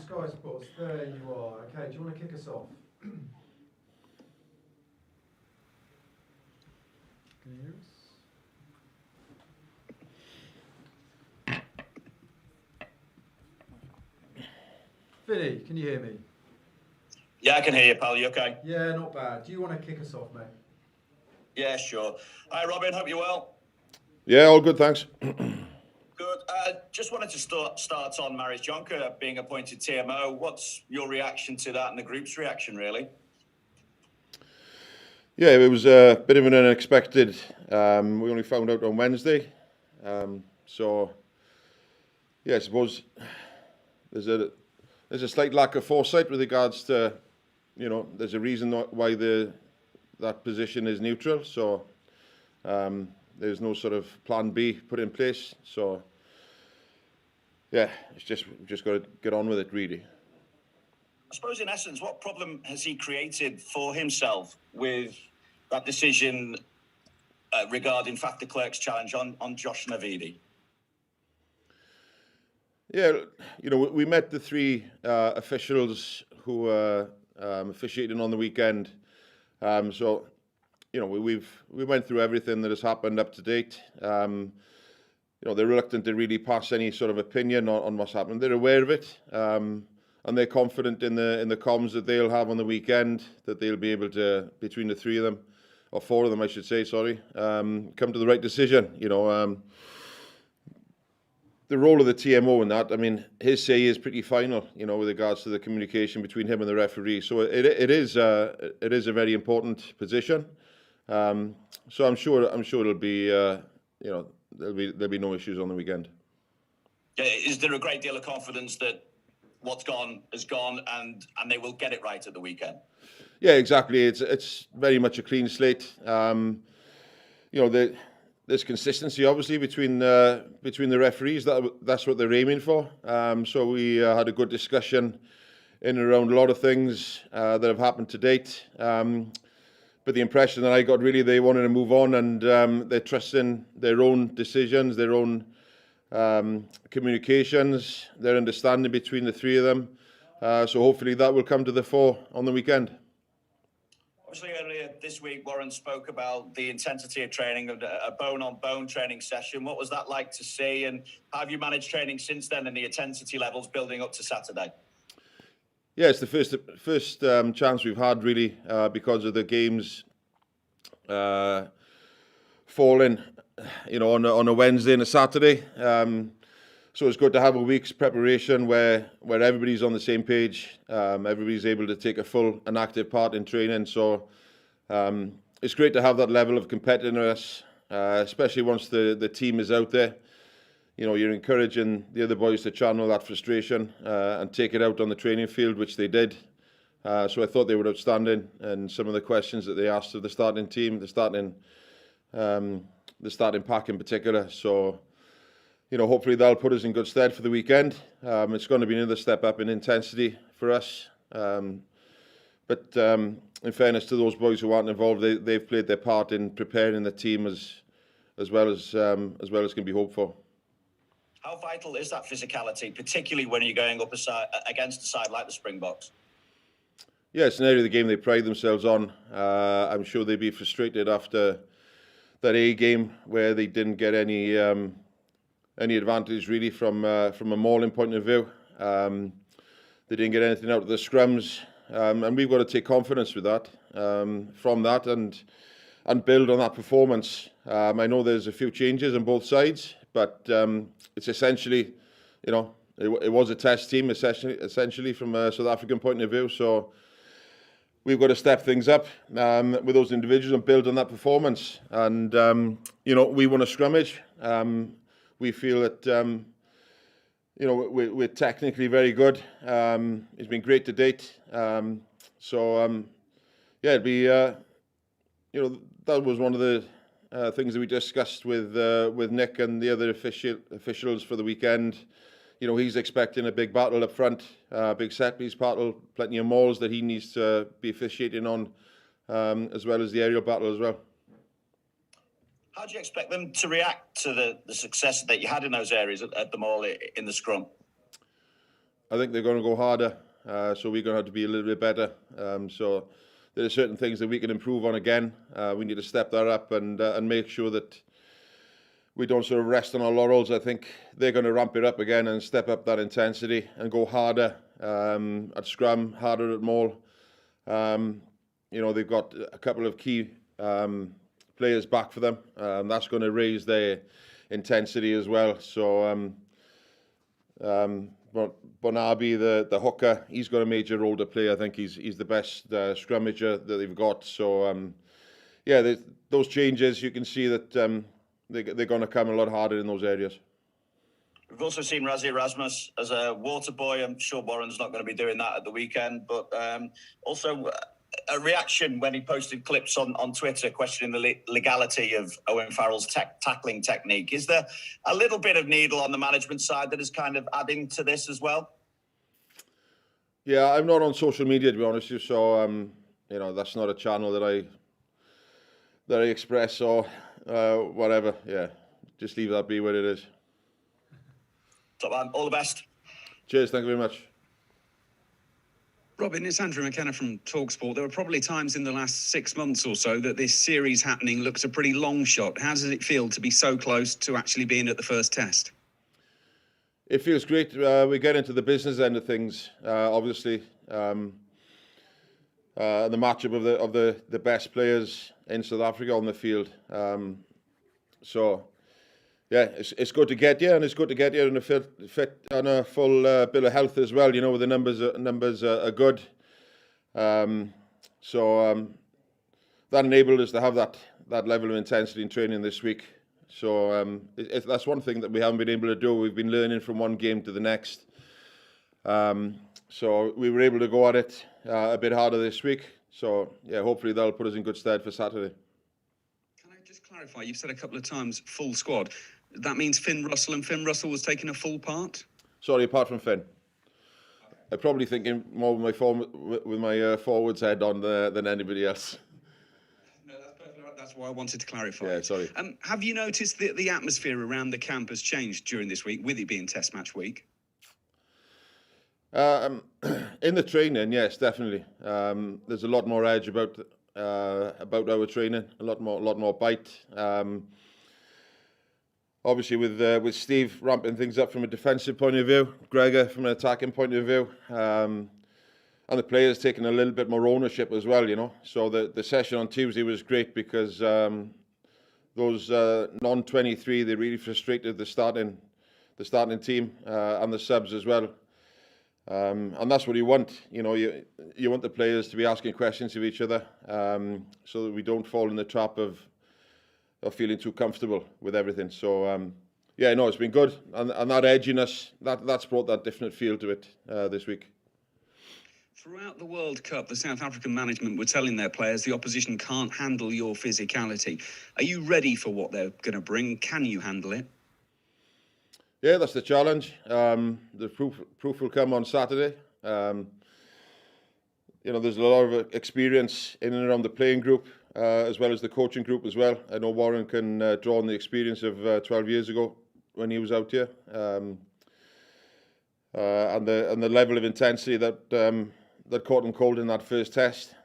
Sky Sports. There you are. Okay, do you want to kick us off? Can you hear us? Vinny, can you hear me? Yeah, I can hear you, pal. You okay? Yeah, not bad. Do you want to kick us off, mate? Yeah, sure. Hi, Robin. Hope you're well. Yeah, all good, thanks. Good. Just wanted to start on Marius Jonker being appointed TMO. What's your reaction to that and the group's reaction, really? Yeah, it was a bit of an unexpected. We only found out on Wednesday. So, yeah, I suppose there's a slight lack of foresight with regards to, there's a reason why that position is neutral. So, there's no sort of plan B put in place. So, yeah, we've just got to get on with it, really. I suppose, in essence, what problem has he created for himself with that decision regarding Faf de Klerk's challenge on Josh Navidi? Yeah, we met the three officials who were officiating on the weekend. So, we went through everything that has happened up to date. They're reluctant to really pass any sort of opinion on what's happened. They're aware of it, and they're confident in the comms that they'll have on the weekend, that they'll be able to, between the three of them, or four of them, I should say, come to the right decision. The role of the TMO in that, I mean, his say is pretty final, with regards to the communication between him and the referee. So it is a very important position. So I'm sure it'll be, there'll be no issues on the weekend. Is there a great deal of confidence that what's gone is gone and they will get it right at the weekend? Yeah, exactly. It's very much a clean slate. There's consistency, obviously, between the referees. That's what they're aiming for. So we had a good discussion in and around a lot of things that have happened to date. But the impression that I got, really, they wanted to move on, and they're trusting their own decisions, their own communications, their understanding between the three of them. So hopefully that will come to the fore on the weekend. Obviously, earlier this week, Warren spoke about the intensity of training, a bone-on-bone training session. What was that like to see, and how have you managed training since then and the intensity levels building up to Saturday? Yeah, it's the first chance we've had, really, because of the games falling, on a Wednesday and a Saturday. So it's good to have a week's preparation where everybody's on the same page. Everybody's able to take a full and active part in training. So it's great to have that level of competitiveness, especially once the team is out there. You're encouraging the other boys to channel that frustration and take it out on the training field, which they did. So I thought they were outstanding, and some of the questions that they asked of the starting team, the starting pack in particular. So, hopefully that'll put us in good stead for the weekend. It's going to be another step up in intensity for us. But in fairness to those boys who aren't involved, they've played their part in preparing the team as well as can be hoped for. How vital is that physicality, particularly when you're going up against a side like the Springboks? Yeah, it's an area of the game they pride themselves on. I'm sure they'd be frustrated after that A game where they didn't get any advantage, really, from a mauling point of view. They didn't get anything out of the scrums, and we've got to take confidence with that, from that, and build on that performance. I know there's a few changes on both sides, but it's essentially, it was a test team, essentially from a South African point of view. So we've got to step things up with those individuals and build on that performance. And, we want to scrummage. We feel that, we're technically very good. It's been great to date. It'd be, that was one of the things that we discussed with Nick and the other officials for the weekend. He's expecting a big battle up front, big set-piece battle, plenty of mauls that he needs to be officiating on, as well as the aerial battle as well. How do you expect them to react to the success that you had in those areas at the maul in the scrum? I think they're going to go harder. So we're going to have to be a little bit better. So there are certain things that we can improve on again. We need to step that up and make sure that we don't sort of rest on our laurels. I think they're going to ramp it up again and step up that intensity and go harder at scrum, harder at maul. They've got a couple of key players back for them. That's going to raise their intensity as well. So Bonabi, the hooker, he's got a major role to play. I think he's the best scrummager that they've got. So those changes, you can see that they're going to come a lot harder in those areas. We've also seen Razzie Erasmus as a water boy. I'm sure Warren's not going to be doing that at the weekend, but also a reaction when he posted clips on Twitter questioning the legality of Owen Farrell's tackling technique. Is there a little bit of needle on the management side that is kind of adding to this as well? Yeah, I'm not on social media, to be honest with you, so that's not a channel that I express or whatever. Yeah, just leave that be where it is. Top man, all the best. Cheers, thank you very much. Robin, it's Andrew McKenna from TalkSport. There were probably times in the last 6 months or so that this series happening looks a pretty long shot. How does it feel to be so close to actually being at the first test? It feels great. We get into the business end of things, obviously. The matchup of the best players in South Africa on the field. It's good to get here, and it's good to get here in a fit on a full bill of health as well. Where the numbers are good. That enabled us to have that level of intensity in training this week. So that's one thing that we haven't been able to do. We've been learning from one game to the next. So we were able to go at it a bit harder this week. So hopefully that'll put us in good stead for Saturday. Can I just clarify? You've said a couple of times full squad. That means Finn Russell was taking a full part? Sorry, apart from Finn. I'm probably thinking more with my forwards head on than anybody else. No, that's perfectly right. That's why I wanted to clarify. Yeah, sorry. Have you noticed that the atmosphere around the camp has changed during this week, with it being Test Match week? In the training, yes, definitely. There's a lot more edge about our training, a lot more bite. Obviously, with Steve ramping things up from a defensive point of view, Gregor from an attacking point of view, and the players taking a little bit more ownership as well. So the session on Tuesday was great because those non-23, they really frustrated the starting team and the subs as well. And that's what you want. You want the players to be asking questions of each other, so that we don't fall in the trap of feeling too comfortable with everything. So it's been good, and that edginess that's brought that different feel to it this week. Throughout the World Cup, the South African management were telling their players the opposition can't handle your physicality. Are you ready for what they're going to bring? Can you handle it? Yeah, that's the challenge. The proof will come on Saturday. There's a lot of experience in and around the playing group, as well as the coaching group as well. I know Warren can draw on the experience of 12 years ago when he was out here, and the level of intensity that caught him cold in that first test.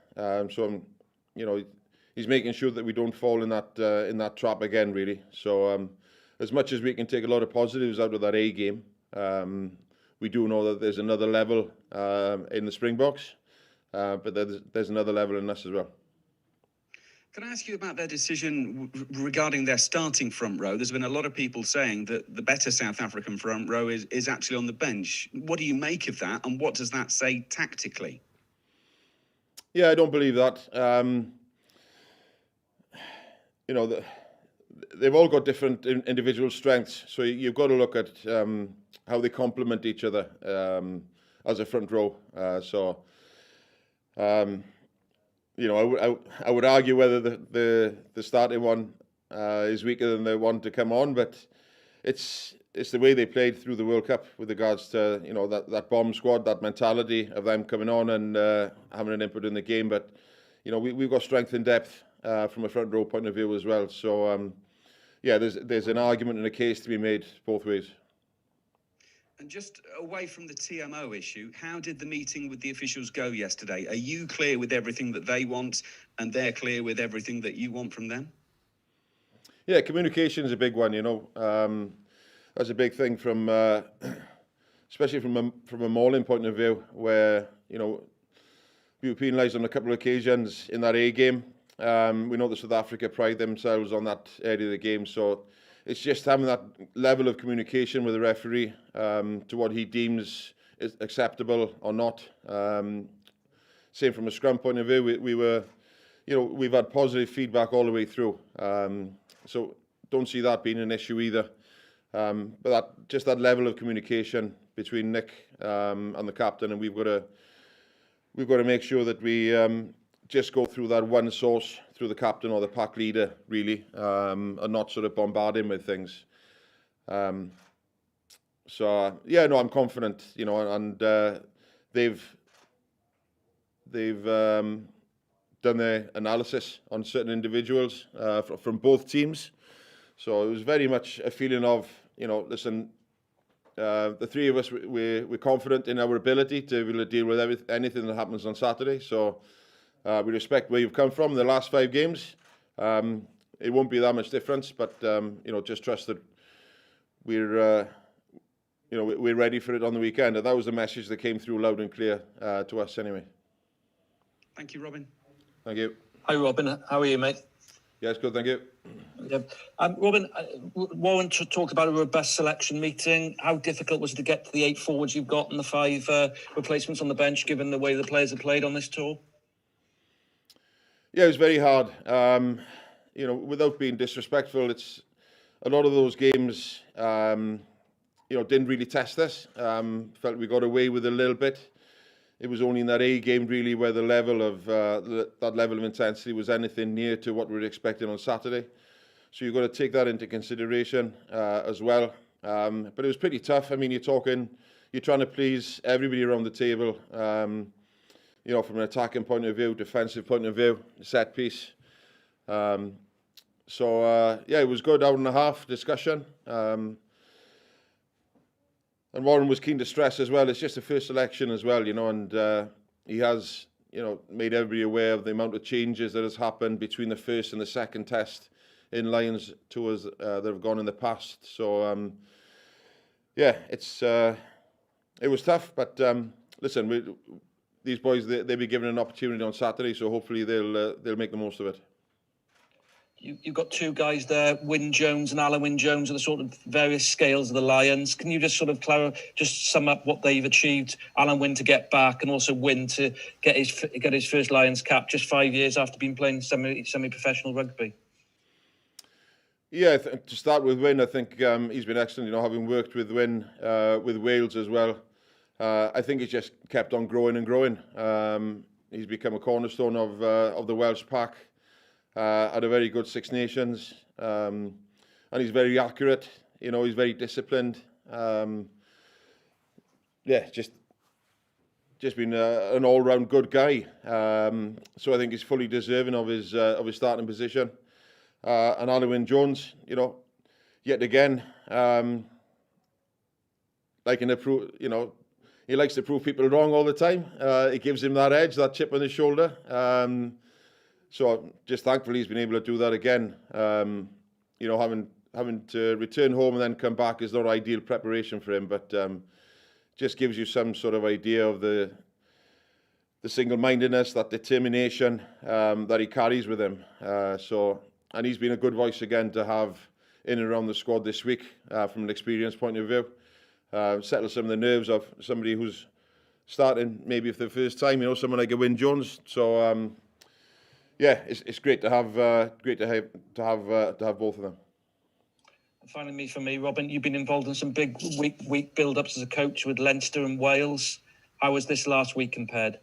He's making sure that we don't fall in that trap again, really. So. As much as we can take a lot of positives out of that A game, we do know that there's another level in the Springboks, but there's another level in us as well. Can I ask you about their decision regarding their starting front row? There's been a lot of people saying that the better South African front row is actually on the bench. What do you make of that, and what does that say tactically? Yeah, I don't believe that. They've all got different individual strengths, so you've got to look at how they complement each other as a front row. I would argue whether the starting one is weaker than the one to come on, but it's the way they played through the World Cup with regards to that bomb squad, that mentality of them coming on and having an input in the game. But we've got strength and depth from a front row point of view as well. So. There's an argument and a case to be made both ways. And just away from the TMO issue, how did the meeting with the officials go yesterday? Are you clear with everything that they want and they're clear with everything that you want from them? Yeah, communication is a big one, that's a big thing from, especially from a mauling point of view, where, we were penalised on a couple of occasions in that A game. We know that South Africa pride themselves on that area of the game, so it's just having that level of communication with the referee to what he deems is acceptable or not. Same from a scrum point of view, we've had positive feedback all the way through, so don't see that being an issue either. But that level of communication between Nick and the captain, and we've got to make sure that we just go through that one source, through the captain or the pack leader, really, and not sort of bombard him with things. I'm confident, and they've done their analysis on certain individuals from both teams. So it was very much a feeling of, listen, the three of us, we're confident in our ability to be able to deal with anything that happens on Saturday. So we respect where you've come from in the last 5 games. It won't be that much difference, but just trust that we're ready for it on the weekend. And that was the message that came through loud and clear to us anyway. Thank you, Robin. Thank you. Hi, Robin. How are you, mate? Yes, good, thank you. Yeah. Robin, Warren talked about a robust selection meeting. How difficult was it to get to the 8 forwards you've got and the 5 replacements on the bench, given the way the players have played on this tour? Yeah, it was very hard. Without being disrespectful, it's a lot of those games, didn't really test us. Felt we got away with a little bit. It was only in that A game really where the level of that level of intensity was anything near to what we were expecting on Saturday. So you've got to take that into consideration as well. But it was pretty tough. I mean, you're trying to please everybody around the table. From an attacking point of view, defensive point of view, set piece. It was good hour and a half discussion. And Warren was keen to stress as well, it's just the first selection as well, and he has, made everybody aware of the amount of changes that has happened between the first and the second test in Lions tours that have gone in the past. So, it was tough, but listen, these boys, they'll be given an opportunity on Saturday, so hopefully they'll make the most of it. You've got 2 guys there, Wyn Jones and Alan Wyn Jones, are the sort of various scales of the Lions. Can you just sort of just sum up what they've achieved? Alan Wyn to get back, and also Wyn to get his first Lions cap just 5 years after being playing semi-professional rugby. Yeah, to start with Wyn, I think he's been excellent. Having worked with Wyn with Wales as well, I think he's just kept on growing and growing. He's become a cornerstone of the Welsh pack. Had a very good Six Nations, and he's very accurate. He's very disciplined. Just been an all-round good guy. So I think he's fully deserving of his starting position. And Alan Wyn Jones, yet again, he likes to prove people wrong all the time. It gives him that edge, that chip on his shoulder. So just thankfully he's been able to do that again. Having to return home and then come back is not ideal preparation for him, but just gives you some sort of idea of the single-mindedness, that determination that he carries with him. And he's been a good voice again to have in and around the squad this week from an experience point of view. Settle some of the nerves of somebody who's starting maybe for the first time. Someone like a Wyn Jones. So. It's great to have both of them. Finally, for me, Robin, you've been involved in some big week build-ups as a coach with Leinster and Wales. How was this last week compared?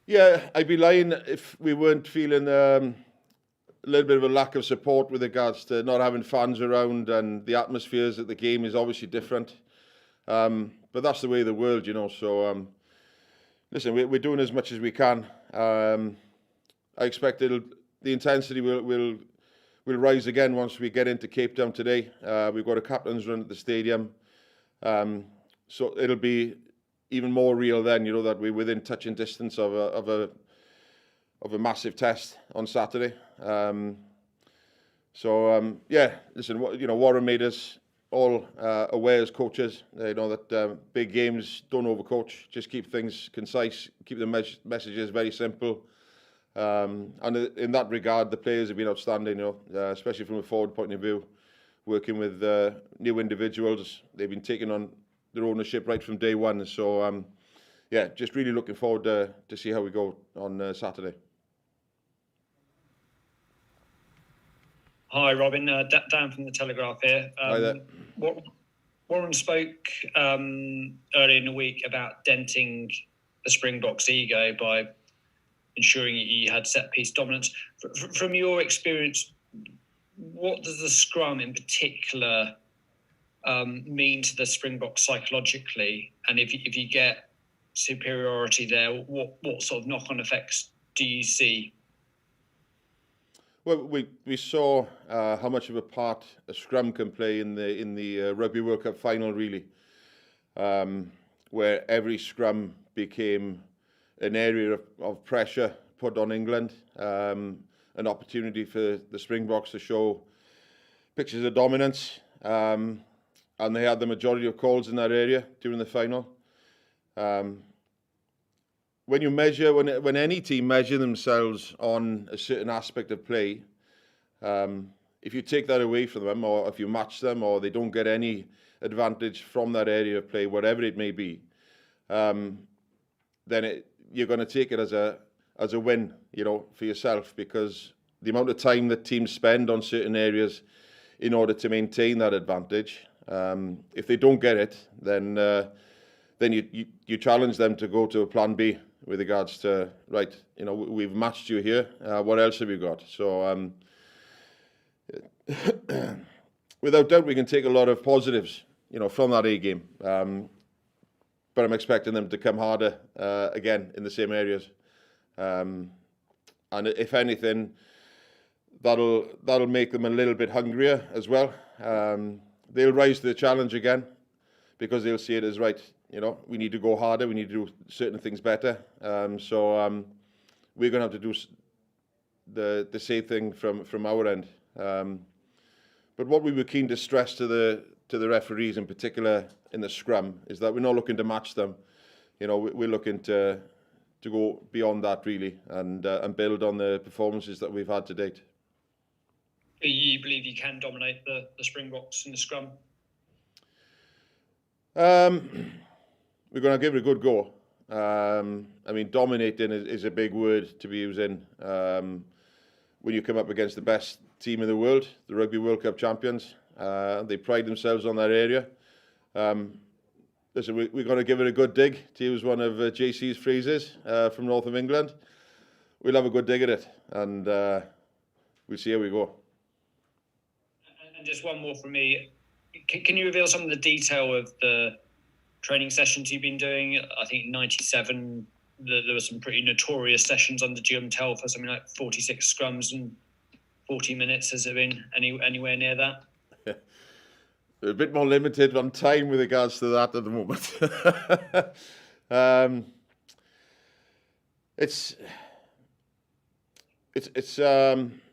Yeah, I'd be lying if we weren't feeling a little bit of a lack of support with regards to not having fans around, and the atmospheres at the game is obviously different. But that's the way of the world, So, listen, we're doing as much as we can. I expect the intensity will rise again once we get into Cape Town today. We've got a captain's run at the stadium. So it'll be even more real then, that we're within touching distance of a massive test on Saturday. Listen, Warren made us all aware as coaches, that big games don't overcoach, just keep things concise, keep the messages very simple. And in that regard, the players have been outstanding, especially from a forward point of view, working with new individuals. They've been taking on their ownership right from day one. So, just really looking forward to see how we go on Saturday. Hi, Robin. Dan from the Telegraph here. Hi there. Warren spoke earlier in the week about denting the Springboks' ego by ensuring he had set-piece dominance. From your experience, what does the scrum in particular mean to the Springboks psychologically? And if you get superiority there, what sort of knock-on effects do you see? Well, we saw how much of a part a scrum can play in the Rugby World Cup final, really, where every scrum became an area of pressure put on England, an opportunity for the Springboks to show pictures of dominance, and they had the majority of calls in that area during the final. When you measure, when any team measure themselves on a certain aspect of play, if you take that away from them, or if you match them, or they don't get any advantage from that area of play, whatever it may be, then you're going to take it as a win, for yourself, because the amount of time that teams spend on certain areas in order to maintain that advantage, if they don't get it, then you challenge them to go to a plan B with regards to, right, we've matched you here, what else have you got? So without doubt we can take a lot of positives, from that A game, but I'm expecting them to come harder again in the same areas, and if anything, that'll make them a little bit hungrier as well. They'll rise to the challenge again, because they'll see it as, right, we need to go harder, we need to do certain things better. So we're going to have to do the same thing from our end. But what we were keen to stress to the referees, in particular in the scrum, is that we're not looking to match them. We're looking to go beyond that, really, and build on the performances that we've had to date. You believe you can dominate the Springboks in the scrum? We're going to give it a good go. Dominating is a big word to be using when you come up against the best team in the world, the Rugby World Cup champions. They pride themselves on that area. Listen, we're going to give it a good dig, to use one of JC's phrases from north of England. We'll have a good dig at it, and we'll see how we go. And just one more from me. Can you reveal some of the detail of the training sessions you've been doing? I think in '97, there were some pretty notorious sessions under Jim Tell for something like 46 scrums and 40 minutes. Has it been anywhere near that? We're a bit more limited on time with regards to that at the moment.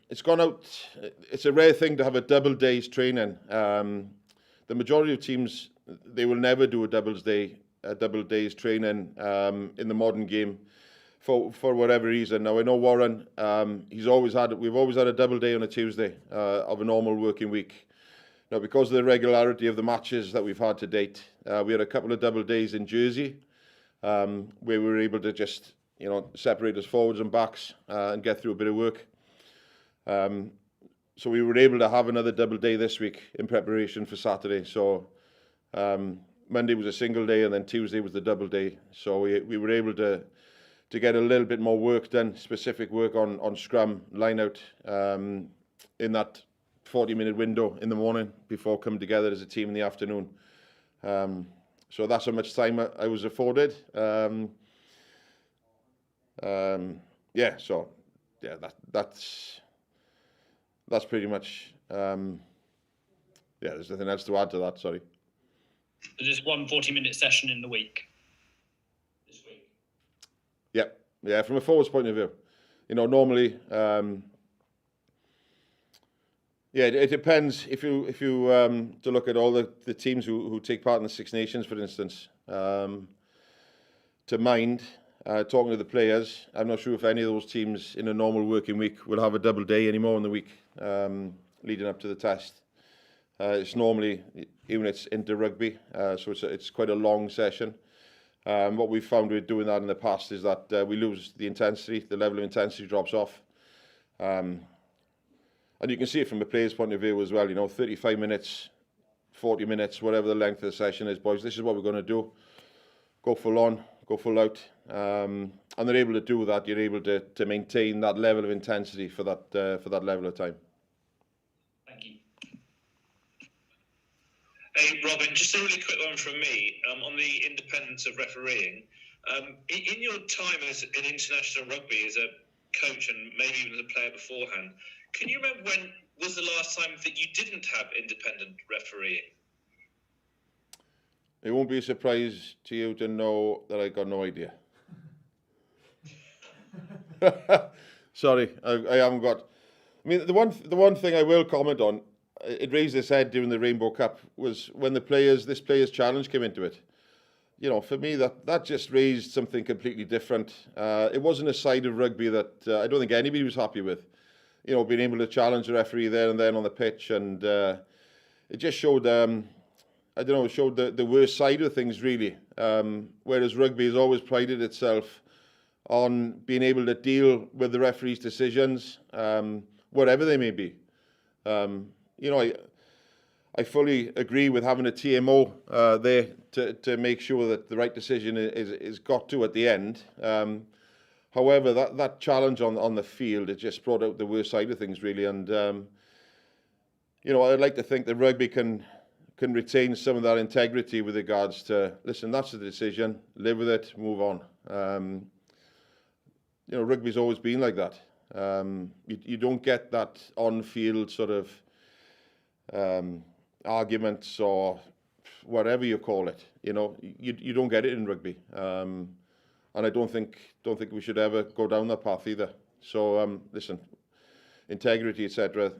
It's gone out. It's a rare thing to have a double day's training. The majority of teams, they will never do a double day's training in the modern game for whatever reason. Now I know Warren, we've always had a double day on a Tuesday of a normal working week. Now, because of the regularity of the matches that we've had to date, we had a couple of double days in Jersey where we were able to just separate us forwards and backs and get through a bit of work. So we were able to have another double day this week in preparation for Saturday. So Monday was a single day, and then Tuesday was the double day. So we were able to get a little bit more work done, specific work on scrum, line out, in that 40-minute window in the morning before coming together as a team in the afternoon. So that's how much time I was afforded. That's pretty much, there's nothing else to add to that, sorry. So just one 40-minute session in the week. This week. Yeah. From a forwards point of view, normally, it depends. If you to look at all the teams who take part in the Six Nations, for instance, to mind talking to the players, I'm not sure if any of those teams in a normal working week will have a double day anymore in the week leading up to the test. It's normally units into rugby, so it's quite a long session. What we've found with doing that in the past is that we lose the intensity, the level of intensity drops off. And you can see it from a player's point of view as well, 35 minutes, 40 minutes, whatever the length of the session is, boys, this is what we're going to do. Go full on, go full out. And they're able to do that. You're able to maintain that level of intensity for that level of time. Thank you. Hey, Robin, just a really quick one from me on the independence of refereeing. In your time in international rugby as a coach and maybe even as a player beforehand, can you remember when was the last time that you didn't have independent refereeing? It won't be a surprise to you to know that I got no idea. Sorry, I haven't got. I mean, the one thing I will comment on, it raised its head during the Rainbow Cup, was when this players' challenge came into it. For me, that just raised something completely different. It wasn't a side of rugby that I don't think anybody was happy with. Being able to challenge the referee there and then on the pitch, and it just showed, it showed the worst side of things, really. Whereas rugby has always prided itself on being able to deal with the referee's decisions, whatever they may be. I fully agree with having a TMO there to make sure that the right decision is got to at the end. However, that challenge on the field, it just brought out the worst side of things, really. And I'd like to think that rugby can retain some of that integrity with regards to, listen, that's the decision, live with it, move on. Rugby's always been like that. You don't get that on-field sort of arguments or whatever you call it. You don't get it in rugby. And I don't think we should ever go down that path either. So listen, integrity, etc.,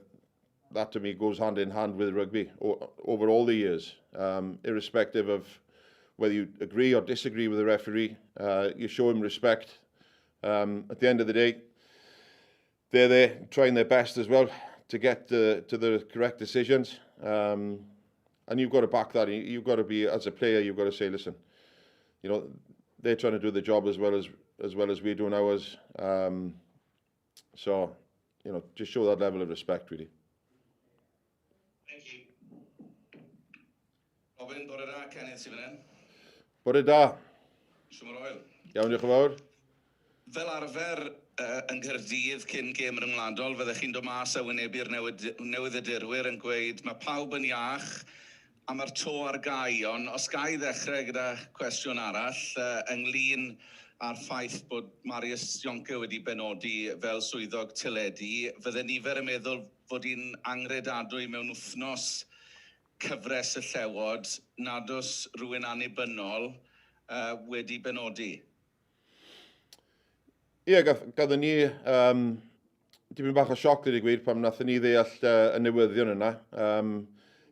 that to me goes hand in hand with rugby over all the years, irrespective of whether you agree or disagree with the referee. You show him respect. At the end of the day, they're there trying their best as well to get to the correct decisions. And you've got to back that. You've got to be, as a player, you've got to say, listen, they're trying to do the job as well as we're doing ours. So, just show that level of respect, really. Thank you. Robin, bore da, Kenneth sy'n fan hyn. Bore da. Siwmor oel. Iawn, diolch yn fawr. Fel arfer yn Gaerdydd cyn gêm ryngwladol, fyddech chi'n dod mas a wynebu'r newyddiadurwyr yn gweud mae pawb yn iach a mae'r to ar gau, ond os gai ddechrau gyda cwestiwn arall ynglyn â'r ffaith bod Marius Ionca wedi benodi fel swyddog teledu, fydde nifer yn meddwl fod hi'n angredadwy mewn wythnos cyfres y llewod nad oes rhywun annibynnol wedi benodi. Ie, gathon ni dipyn bach o sioc wedi gwir pam nathon ni ddeall y newyddion yna.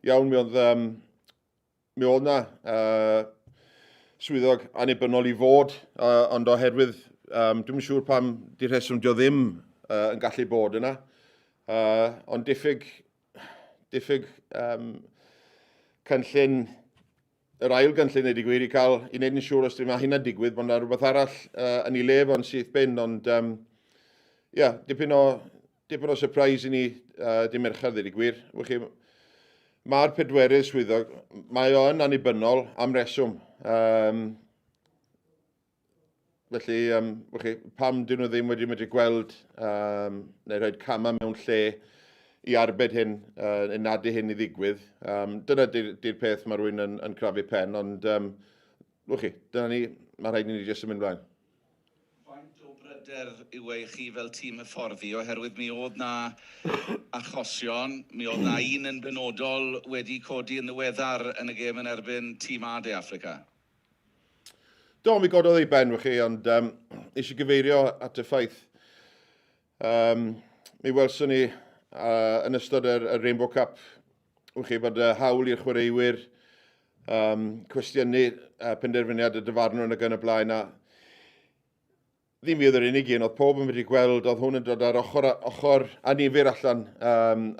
Iawn, mi oedd na swyddog annibynnol i fod, ond oherwydd, dwi'n siŵr pam di rheswm dio ddim yn gallu bod yna. Ond diffyg cynllun, yr ail gynllun wedi gwir i cael, i wneud yn siŵr os dim hynna'n digwydd, bod yna rhywbeth arall yn ei lef o'n syth bin, ond dipyn o surprise i ni dim merchad wedi gwir. Mae'r pedwerydd swyddog, mae o'n annibynnol am reswm. Felly, pam dyn nhw ddim wedi medru gweld neu rhoi cama mewn lle i arbed hyn, nad i hyn i ddigwydd. Dyna di'r peth mae rhywun yn crafu pen, ond dyna ni, mae rhaid i ni jyst yn mynd blaen. Faint o hyder yw ei chi fel tîm hyfforddi oherwydd mi oedd na achosion, mi oedd na un yn benodol wedi codi yn ddiweddar yn y gêm yn erbyn tîm A De Affrica. Do, mi gododd ei ben, chi, ond eisiau gyfeirio at y ffaith. Mi welson ni yn ystod y Rainbow Cup, chi, bod hawl i'r chwaraewyr cwestiynu penderfyniad y dyfarnwr yn y blaen. Ddim i oedd yr unig un, oedd pob yn wedi gweld, oedd hwn yn dod ar ochr anifyr allan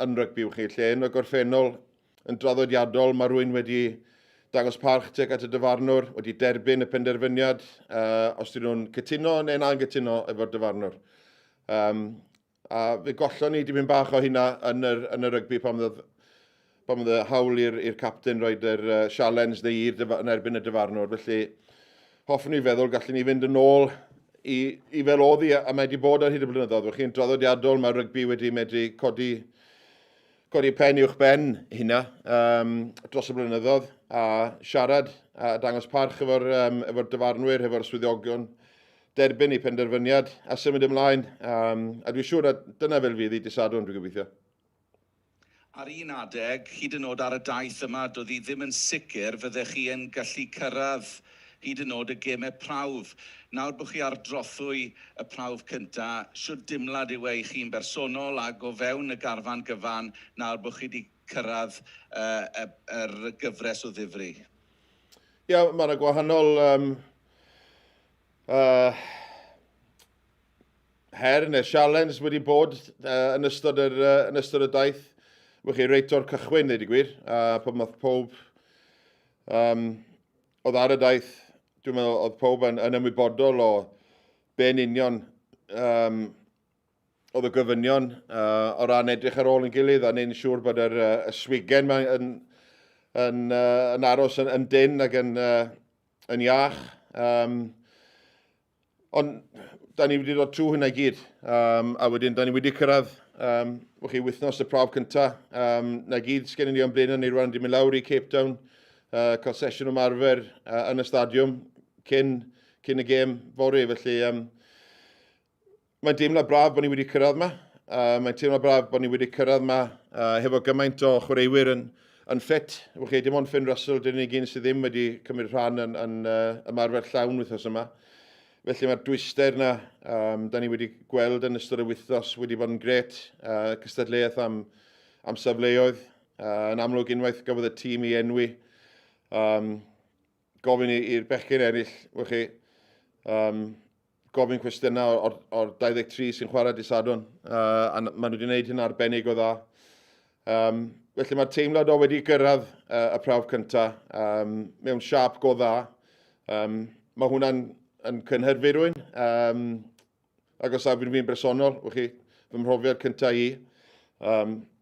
yn rygbi, chi, lle yn y gorffennol yn draddodiadol, mae rhywun wedi dangos parch tuag at y dyfarnwr, wedi derbyn y penderfyniad, os dyn nhw'n cytuno neu'n anghytuno efo'r dyfarnwr. A fe gollon ni dipyn bach o hynna yn y rygbi pan oedd y hawl i'r captain roed yr sialens neu yn erbyn y dyfarnwr. Felly, hoffwn ni feddwl gallwn ni fynd yn ôl i fel oedd hi, a mae wedi bod ar hyd y blynyddoedd. Chi'n draddodiadol, mae rygbi wedi medru codi pen uwch ben hynna dros y blynyddoedd a siarad a dangos parch efo'r dyfarnwyr, efo'r swyddogion, derbyn ei penderfyniad a symud ymlaen. A dwi'n siŵr að dyna fel fydd i disadwn, dwi'n gobeithio. Ar un adeg, hyd yn oed ar y daith yma, doedd hi ddim yn sicr fyddech chi yn gallu cyrraedd hyd yn oed y gemau prawf. Nawr bod chi ar drothwy y prawf cynta, siwr dimlad yw ei chi'n bersonol ac o fewn y garfan gyfan nawr bod chi wedi cyrraedd yr gyfres o ddifri? Ia, mae yna gwahanol her neu challenge wedi bod yn ystod y daith. Wech chi reit o'r cychwyn, dweud i gwir, pan oedd pob oedd ar y daith. Dwi'n meddwl oedd pob yn ymwybodol o be'n union oedd y gyfynion o ran edrych ar ôl yn gilydd a neu'n siŵr bod y swigen yn aros yn dyn ac yn iach. Ond da ni wedi dod trwy hynna i gyd a wedyn da ni wedi cyrraedd wythnos y prawf cyntaf. Na gyd sgen ni o'n blaen ni rwan wedi mynd lawr i Cape Town, cael sesiwn ymarfer yn y stadiwm cyn y gêm fory. Felly, mae'n deimlad braf bod ni wedi cyrraedd yma. Mae'n teimlad braf bod ni wedi cyrraedd yma hefo gymaint o chwaraewyr yn ffit. Chi, dim ond Finn Russell, dyn ni gyn sydd ddim wedi cymryd rhan yn ymarfer llawn wythnos yma. Felly mae'r dwyster yna, da ni wedi gweld yn ystod y wythnos wedi bod yn gret, cystadleuaeth am safleoedd. Yn amlwg unwaith gafodd y tîm i enwi. Gofyn i'r bechgyn eraill, chi, gofyn cwestiynau o'r 23 sy'n chwarae disadwn, a maen nhw wedi gwneud hynna arbennig o dda. Felly mae'r teimlad o wedi gyrraedd y prawf cyntaf mewn siap go dda. Mae hwnna'n cynhyrfu rhywun, ac os afon fi'n bersonol, chi, fy mhrofiad cyntaf i.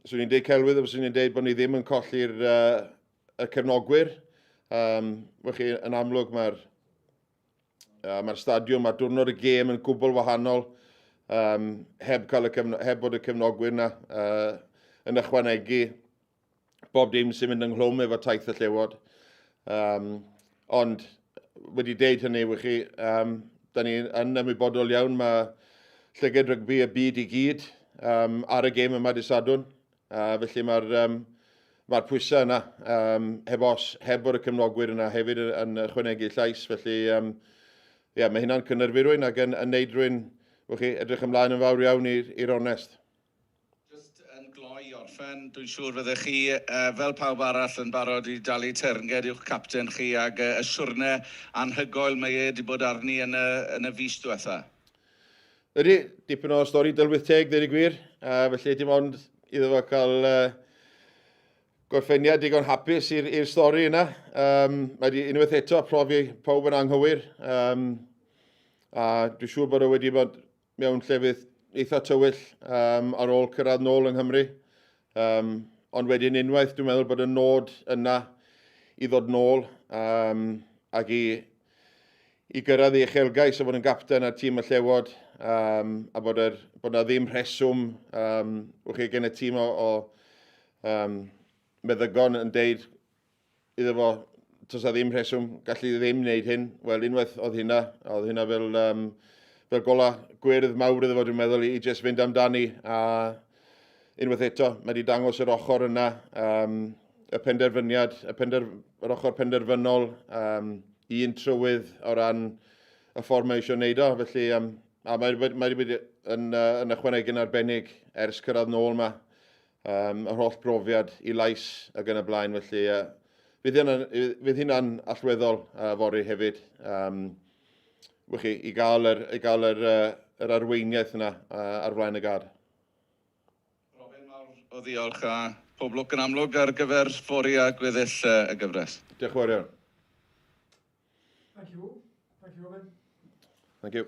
Swn i'n deud celwydd, swn i'n deud bod ni ddim yn colli'r cefnogwyr. Chi, yn amlwg mae'r stadiwm, mae diwrnod y gêm yn gwbl wahanol heb bod y cefnogwyr yna yn ychwanegu bob dim sy'n mynd ynghlwm efo taith y llewod. Ond wedi deud hynny, chi, da ni yn ymwybodol iawn, mae llyged rygbi y byd i gyd ar y gêm yma disadwn. Felly mae'r pwysau yna, heb bod y cefnogwyr yna hefyd yn ychwanegu llais. Felly, mae hynna'n cynnyrfu rhywun ac yn neud rhywun edrych ymlaen yn fawr iawn i'r onest. Just yn gloi orffen, dwi'n siŵr fyddech chi, fel pawb arall, yn barod i dalu ternged i'ch capten chi ac y siwrne anhygoel mae wedi bod arni yn y fis diwetha. Ydy, dipyn o stori dylwyth teg, dweud y gwir. Felly, dim ond iddo fo cael gorffeniad digon hapus i'r stori yna. Mae wedi unwaith eto profi pawb yn anghywir. A dwi'n siŵr bod o wedi bod mewn llefydd eitha tywyll ar ôl cyrraedd nôl yng Nghymru. Ond wedyn unwaith dwi'n meddwl bod y nod yna i ddod nôl ac i gyrraedd ei uchelgais a bod yn gapten ar tîm y llewod a bod yna ddim rheswm gen y tîm o meddygon yn deud iddo fo, tos a ddim rheswm gallu ddim wneud hyn. Wel, unwaith oedd hynna fel fel gola gwyrdd mawr iddo fo, dwi'n meddwl, i just fynd amdani. A unwaith eto, mae wedi dangos yr ochr yna, y penderfyniad, yr ochr penderfynol, un trywydd o ran y ffordd mae eisiau gwneud o. Felly, a mae wedi bod yn ychwanegu yn arbennig ers cyrraedd nôl yma. Yr holl brofiad i lais ac yn y blaen. Felly, fydd hynna'n allweddol fori hefyd. I gael yr arweiniaeth yna ar flaen y gad. Robin, mawr o ddiolch a pob lwc yn amlwg ar gyfer ffori a gweddill y gyfres. Diolch yn fawr iawn. Thank you all. Thank you, Robin. Thank you.